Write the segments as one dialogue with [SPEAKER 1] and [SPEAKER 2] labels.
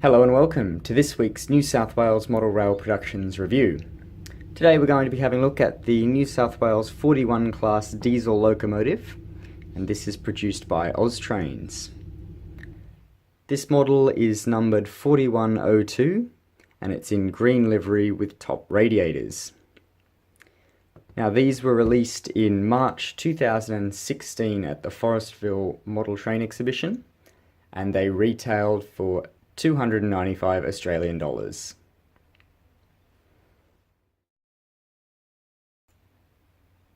[SPEAKER 1] Hello and welcome to this week's New South Wales Model Rail Productions review. Today we're going to be having a look at the New South Wales 41 Class Diesel Locomotive, and this is produced by Austrains. This model is numbered 4102 and it's in green livery with top radiators. Now these were released in March 2016 at the Forestville Model Train Exhibition, and they retailed for $295 Australian dollars.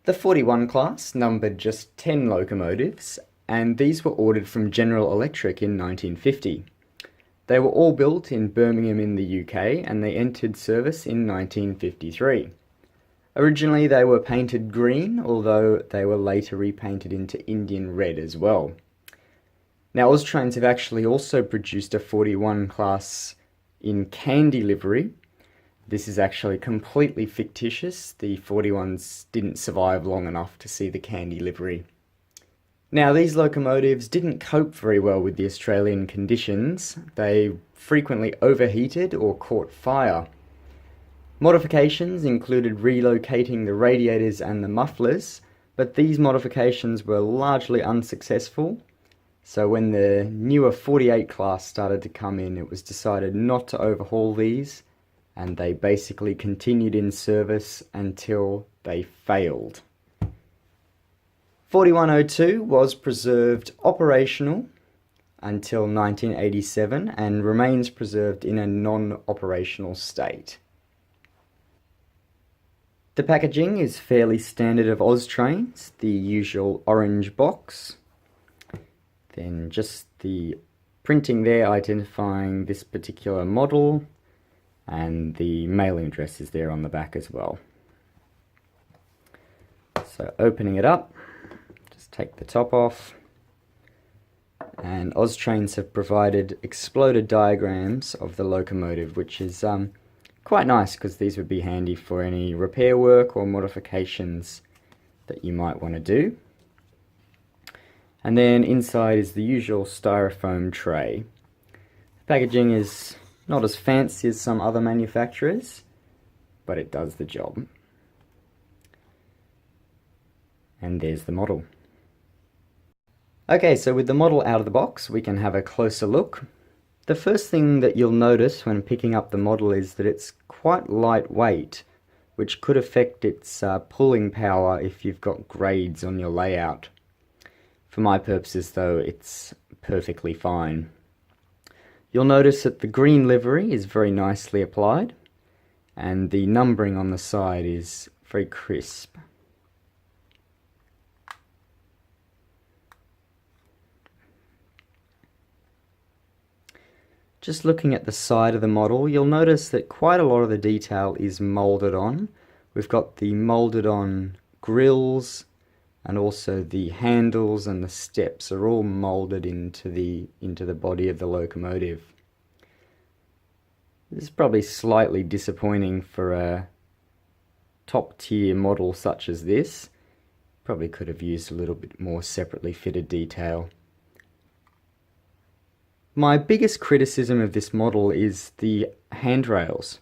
[SPEAKER 1] The 41 class numbered just 10 locomotives, and these were ordered from General Electric in 1950. They were all built in Birmingham in the UK, and they entered service in 1953. Originally they were painted green, although they were later repainted into Indian red as well. Now Austrains have actually also produced a 41 class in candy livery. This is actually completely fictitious. The 41s didn't survive long enough to see the candy livery. Now these locomotives didn't cope very well with the Australian conditions. They frequently overheated or caught fire. Modifications included relocating the radiators and the mufflers, but these modifications were largely unsuccessful. So when the newer 48 class started to come in, it was decided not to overhaul these, and they basically continued in service until they failed. 4102 was preserved operational until 1987 and remains preserved in a non-operational state. The packaging is fairly standard of Austrains, the usual orange box. Then just the printing there identifying this particular model, and the mailing address is there on the back as well. So opening it up, just take the top off, and Austrains have provided exploded diagrams of the locomotive, which is quite nice because these would be handy for any repair work or modifications that you might want to do. And then inside is the usual styrofoam tray. The packaging is not as fancy as some other manufacturers, but it does the job. And there's the model. Okay, so with the model out of the box, we can have a closer look. The first thing that you'll notice when picking up the model is that it's quite lightweight, which could affect its pulling power if you've got grades on your layout. For my purposes though, it's perfectly fine. You'll notice that the green livery is very nicely applied, and the numbering on the side is very crisp. Just looking at the side of the model, you'll notice that quite a lot of the detail is moulded on. We've got the moulded on grills, and also the handles and the steps are all moulded into the body of the locomotive. This is probably slightly disappointing for a top tier model such as this. Probably could have used a little bit more separately fitted detail. My biggest criticism of this model is the handrails.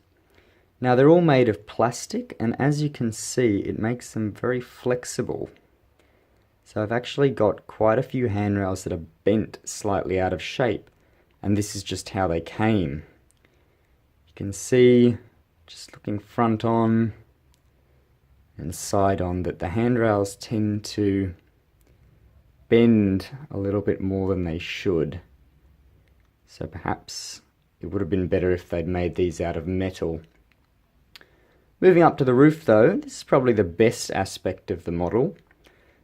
[SPEAKER 1] Now they're all made of plastic, and as you can see it makes them very flexible. So I've actually got quite a few handrails that are bent slightly out of shape, and this is just how they came. You can see, just looking front on and side on, that the handrails tend to bend a little bit more than they should. So perhaps it would have been better if they'd made these out of metal. Moving up to the roof though, this is probably the best aspect of the model.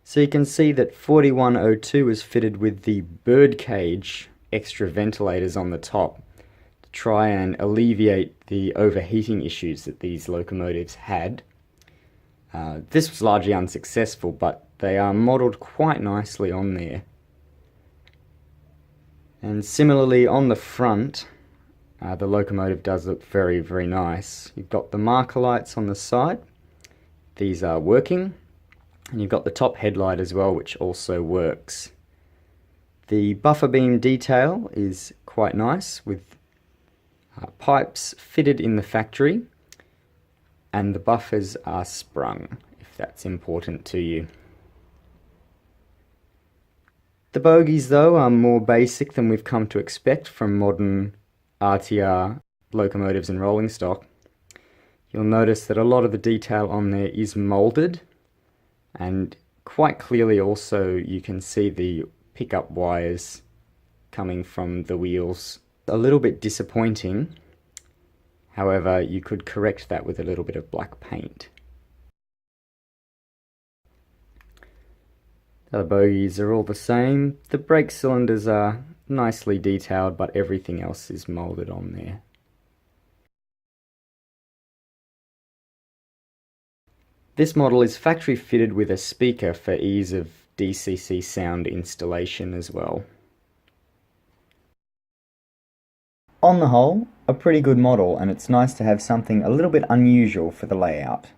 [SPEAKER 1] So you can see that 4102 is fitted with the birdcage extra ventilators on the top to try and alleviate the overheating issues that these locomotives had. This was largely unsuccessful, but they are modelled quite nicely on there. And similarly on the front, the locomotive does look very, very nice. You've got the marker lights on the side. These are working. And you've got the top headlight as well, which also works. The buffer beam detail is quite nice with Pipes fitted in the factory, and the buffers are sprung, if that's important to you. The bogies, though, are more basic than we've come to expect from modern RTR locomotives and rolling stock. You'll notice that a lot of the detail on there is moulded, and quite clearly also you can see the pickup wires coming from the wheels. A little bit disappointing, however you could correct that with a little bit of black paint. The bogies are all the same. The brake cylinders are nicely detailed, but everything else is moulded on there. This model is factory fitted with a speaker for ease of DCC sound installation as well. On the whole, a pretty good model, and it's nice to have something a little bit unusual for the layout.